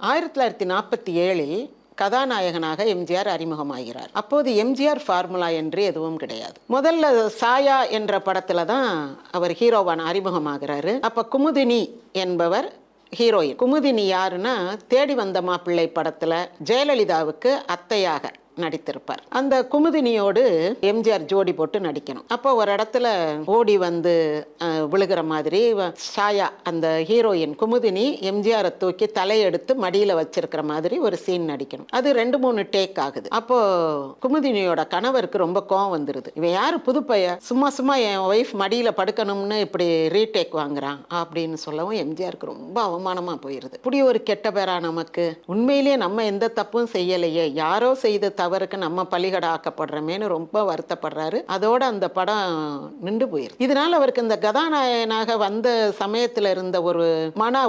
1947 கதாநாயகனாக எம்ஜிஆர் அறிமுகமாகிறார். அப்போது எம்ஜிஆர் ஃபார்முலா என்று எதுவும் கிடையாது. முதல்ல சாயா என்ற படத்துல தான் அவர் ஹீரோவான அறிமுகமாகிறாரு. அப்ப குமுதினி என்பவர் ஹீரோயின். குமுதினி யாருன்னா தேடி வந்த மாப்பிள்ளை படத்துல ஜெயலலிதாவுக்கு அத்தையாக நடித்திருப்பார். அந்த குமுதினியோடு எம்ஜிஆர் ஜோடி போட்டு நடிக்கணும். அப்போ ஒரு இடத்துல ஓடி வந்து விழுகிற மாதிரி சாயா அந்த ஹீரோயின் குமுதினி எம்ஜிஆரை தூக்கி தலையெடுத்து மடியில வச்சிருக்கிற மாதிரி ஒரு சீன் நடிக்கணும். அது 2-3 டேக் ஆகுது. அப்போ குமுதினியோட கணவருக்கு ரொம்ப கோவம் வந்துருது. இவன் யாரு புதுப்பைய சும்மா சும்மா என் ஒய்ஃப் மடியில படுக்கணும்னு இப்படி ரீடேக் வாங்குறான் அப்படின்னு சொல்லவும் எம்ஜிஆருக்கு ரொம்ப அவமானமா போயிருது. இப்படி ஒரு கெட்ட பேரா நமக்கு, உண்மையிலேயே நம்ம எந்த தப்பும் செய்யலையே, யாரோ செய்த தவறுக்கு நம்ம பலிகட ஆக்கப்படுறமேனு ரொம்ப வருத்தப்படுறாரு. அதோட அந்த படம் நின்று போயிருக்கு. இதனால அவருக்கு இந்த கதாநாயகனாக வந்த சமயத்துல இருந்த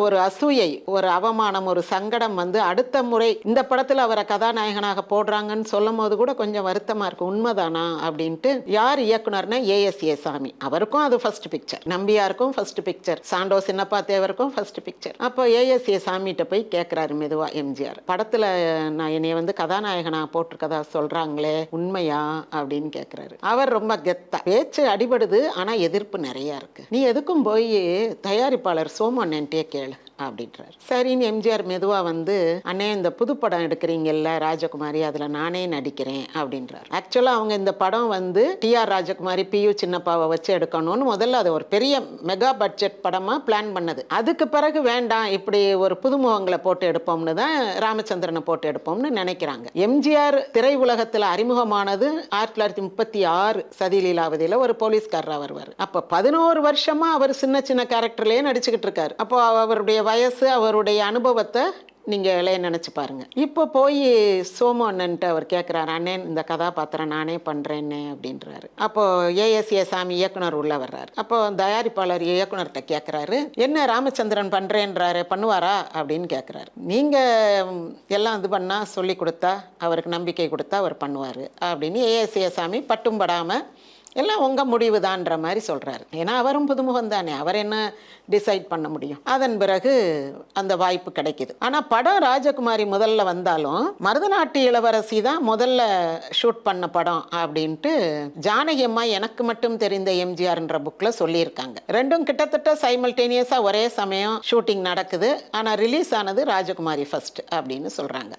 ஒரு அசூயை, ஒரு அவமானம், ஒரு சங்கடம் வந்து அடுத்த முறை இந்த படத்துல அவரை கதாநாயகனாக போடுறாங்கன்னு சொல்லும் போது கூட கொஞ்சம் வருத்தமா இருக்கு. உண்மைதானா அப்படின்ட்டு. யார் இயக்குனர்னா ஏஎஸ்ஏ சாமி. அவருக்கும் அது ஃபர்ஸ்ட் பிக்சர், நம்பியாருக்கும் ஃபர்ஸ்ட் பிக்சர், சாண்டோ சின்னப்பா தேவருக்கும் ஃபர்ஸ்ட் பிக்சர். அப்போ ஏஎஸ்ஏ சாமிகிட்ட போய் கேட்கிறாரு மெதுவா எம்ஜிஆர், படத்துல நான் என்னைய வந்து கதாநாயகனா போட்டிருக்கதா சொல்றாங்களே உண்மையா அப்படின்னு கேட்கிறாரு. அவர் ரொம்ப கெத்தா, பேச்சு அடிபடுது ஆனா எதிர்ப்பு நிறைய இருக்கு, நீ எதுக்கும் போய் தயாரிப்பாளர் சோமன்னன்ட்டே கேளு அப்படின்றாரு. சரின்னு எம்ஜிஆர் மெதுவா வந்து, அண்ணே இந்த புது படம் எடுக்கிறீங்கல்ல ராஜகுமாரி, அதுல நானே நடிக்கிறேன் அப்படின்றாரு. ஆக்சுவலா அவங்க இந்த படம் வந்து டிஆர் ராஜகுமாரி பியு சின்னப்பாவை வச்சு எடுக்கணும்னு முதல்ல அது ஒரு பெரிய மெகா பட்ஜெட் படமா பிளான் பண்ணது. அதுக்கு பிறகு வேண்டாம் இப்படி ஒரு புதுமுகங்களை போட்டு எடுப்போம்னு தான் ராமச்சந்திரனை போட்டு எடுப்போம்னு நினைக்கிறாங்க. எம்ஜிஆர் திரை உலகத்துல அறிமுகமானது 1936 சதிலீலாவதியில ஒரு போலீஸ்காரரா வருவார். அப்ப 11 வருஷமா அவர் சின்ன சின்ன கேரக்டர்லயே நடிச்சுக்கிட்டு இருக்காரு. அப்போ அவருடைய வயசு, அவருடைய அனுபவத்தை நீங்க நினைச்சு பாருங்க. இப்போ போய் சோமு அண்ணன்ட்டு அவர் கேட்கிறாரு, அண்ணே இந்த கதாபாத்திரம் நானே பண்றேன்னு அப்படின்றாரு. அப்போ ஏஎஸ்ஏ சாமி இயக்குனர் உள்ள வர்றாரு. அப்போ தயாரிப்பாளர் இயக்குனர்கிட்ட கேட்கிறாரு, என்ன ராமச்சந்திரன் பண்றேன்றாரு, பண்ணுவாரா அப்படின்னு கேட்கிறாரு. நீங்க எல்லாம் இது பண்ணா சொல்லி கொடுத்தா, அவருக்கு நம்பிக்கை கொடுத்தா அவர் பண்ணுவாரு அப்படின்னு ஏஎஸ்ஏ சாமி பட்டும் படாம எல்லாம் உங்க முடிவு தான்ற மாதிரி சொல்றாரு. ஏன்னா அவரும் புதுமுகம் தானே, அவர் என்ன டிசைட் பண்ண முடியும். அதன் பிறகு அந்த வாய்ப்பு கிடைக்குது. ஆனா படம் ராஜகுமாரி முதல்ல வந்தாலும் மருதநாட்டு இளவரசி தான் முதல்ல ஷூட் பண்ண படம் அப்படின்ட்டு ஜானகி அம்மா எனக்கு மட்டும் தெரிந்த எம்ஜிஆர்ன்ற புக்ல சொல்லியிருக்காங்க. ரெண்டும் கிட்டத்தட்ட சைமல்டேனியஸா ஒரே சமயம் ஷூட்டிங் நடக்குது. ஆனா ரிலீஸ் ஆனது ராஜகுமாரி ஃபர்ஸ்ட் அப்படின்னு சொல்றாங்க.